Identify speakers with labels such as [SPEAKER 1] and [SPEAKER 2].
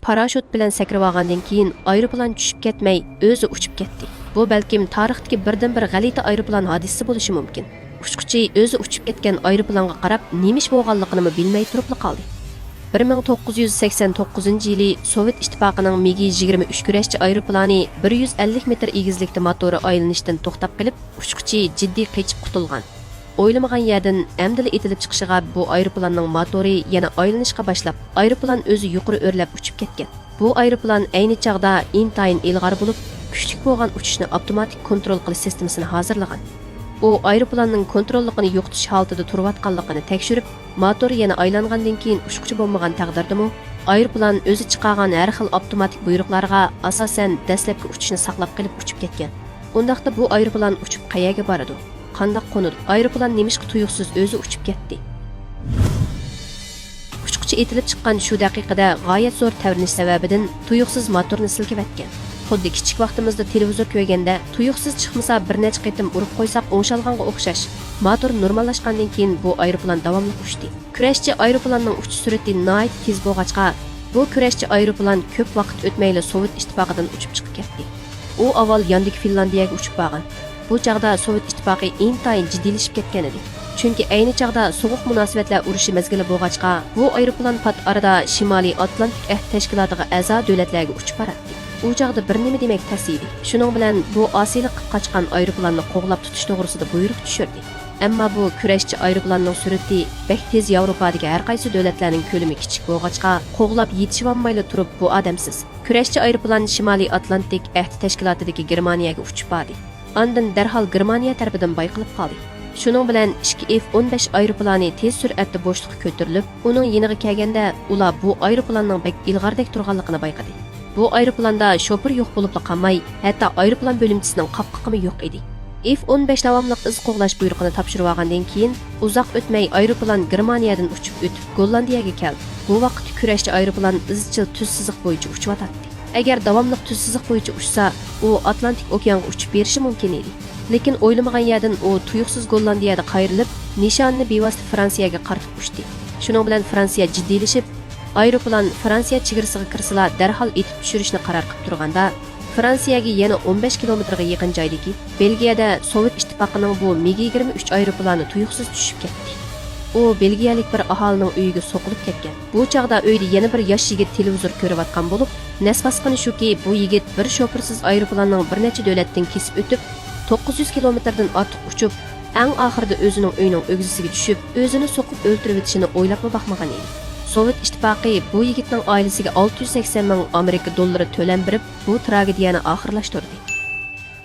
[SPEAKER 1] parashut bilan sakrab olgandan keyin aeroplan tushib ketmay, o'zi uchib ketdi. Bu balkim tarixdagi birdan-bir g'alati aeroplan hodisasi bo'lishi mumkin. Uçquchi o'zi uchib ketgan aeroplanga qarab, nima ish bo'lganligini bilmay turib qoldi. 1989-yili Sovet ittifoqining MiG-23 kurashchi aeroplani 150 metr egizlikda motori aylanishdan to'xtab qilib, uçquchi jiddiy qechib qutulgan. O'ylamagan yerdan amdili etilib chiqishiga bu aeroplanning motori yana aylanishga boshlab, aeroplan o'zi yuqori o'rlab uchib ketgan. Bu aeroplan ayni chaqda intayin ilg'or bo'lib, kuchli bo'lgan uchishni avtomatik kontrol qilish sistemasini hozirlagan. U aeroplanning kontrolligini yo'qotish holatida turayotganligini tekshirib, motori yana aylangandan keyin uçquchi bo'lmagan taqdirdami, aeroplan o'zi chiqargan har xil avtomatik buyruqlarga asosan dastlabki uchishni saqlab qilib uchib ketgan. Undaqda bu aeroplan uchib qayerga boradi? Qandaq qo'nadi? Aeroplan nemishqa tuyuqsiz o'zi uchib ketdi? Uçquchi etilib chiqqan shu daqiqada g'oyat zo'r tavrinish sababidan tuyuqsiz motorni silkib etgan. Xuddi kichik vaqtimizda televizor ko'rganda tuyuqsiz chiqmasa bir necha qitim urib qo'ysak o'shalganga o'xshash. Motor normallashgandan keyin bu aeroplan davomli uchdi. Kurashchi aeroplanning uchish sur'ati nihoyat tez bo'lg'achqa, bu kurashchi aeroplan ko'p vaqt o'tmayla Sovet ittifoqidan uchib chiqib ketdi. U avval yandagi Finlandiyaga uchib borgan. Bu chaqda Sovet ittifoqi intayin jiddiylashib ketgan edi. Chunki ayni chaqda sovuq munosabatlar urushi mezgili bo'lg'achqa, bu aeroplan pat arada Shimoliy Atlantik ahd tashkilotiga a'zo davlatlarga uchib boradi. U chaqda bir nima demak tasidi. Shuning bilan bu osiylik qochgan aeroplanni qo'g'lab tutish to'g'risida buyruq tushirdi. Ammo bu kurashchi aeroplanning sur'ati bek tez Yevropadagi har qaysi davlatlarning ko'lami kichik bo'lg'achqa, qo'g'lab yetishib olmayli turib bu odamsiz. Kurashchi aeroplan Shimoliy Atlantik ahd tashkilotidagi Germaniyaga uchib bordi. Ondan darhol Germaniya tarafidan bayqilib qoldi. Shuning bilan 2 F-15 aeroplani tez sur'atda bo'shliqqa ko'tarilib, uning yeniga kelganda ular bu aeroplanning bek ilg'ordek turganligini bayqadi. Bu aeroplanda şoför yo'q bo'lib qolmay, hatto aeroplan bo'limchisining qapqaqimi yo'q edi. F-15 davomli iz qo'g'lash buyrug'ini topshirib olgandan keyin uzoq o'tmay aeroplan Germaniyadan uchib o'tib Gollandiyaga keldi. Bu vaqt kurashchi aeroplan izchil tuz siziq bo'yicha uchib o'tadi. Agar davomli tuz siziq bo'yicha uchsa, u Atlantik okeanga uchib berishi mumkin edi. Lekin o'ylamagan yerdan u tuyuqsiz Gollandiyada qayrilib, nishonni bevosita Fransiyaga qaratib uchdi. Shuning bilan Fransiya jiddiylashib, aeroplan Fransiya chegarasiga kirsila darhol etib tushirishni qaror qilib turganda, Fransiyaga yana 15 kilometrga yaqin joydagi Belgiyada Sovet ittifoqining bu MiG-23 aeroplani tuyuqsiz tushib ketdi. U belgiyalik bir aholining uyiga so'qilib ketgan. Bu chaqda uyda yana bir yosh yigit televizor ko'rayotgan bo'lib, nasbasqani shuki, bu yigit bir shofersiz aeroplanning bir necha davlatdan kesib o'tib, 900 kilometrdan ortiq uchib, eng oxirida o'zining uyining o'g'zisiga tushib, o'zini so'qib o'ltirib etishini o'ylab boqmagan edi. Sovet ittifoqi bu yigitning oilasiga 680 ming Amerika dollari to'lan berib, bu tragediyani oxirlashtirdi.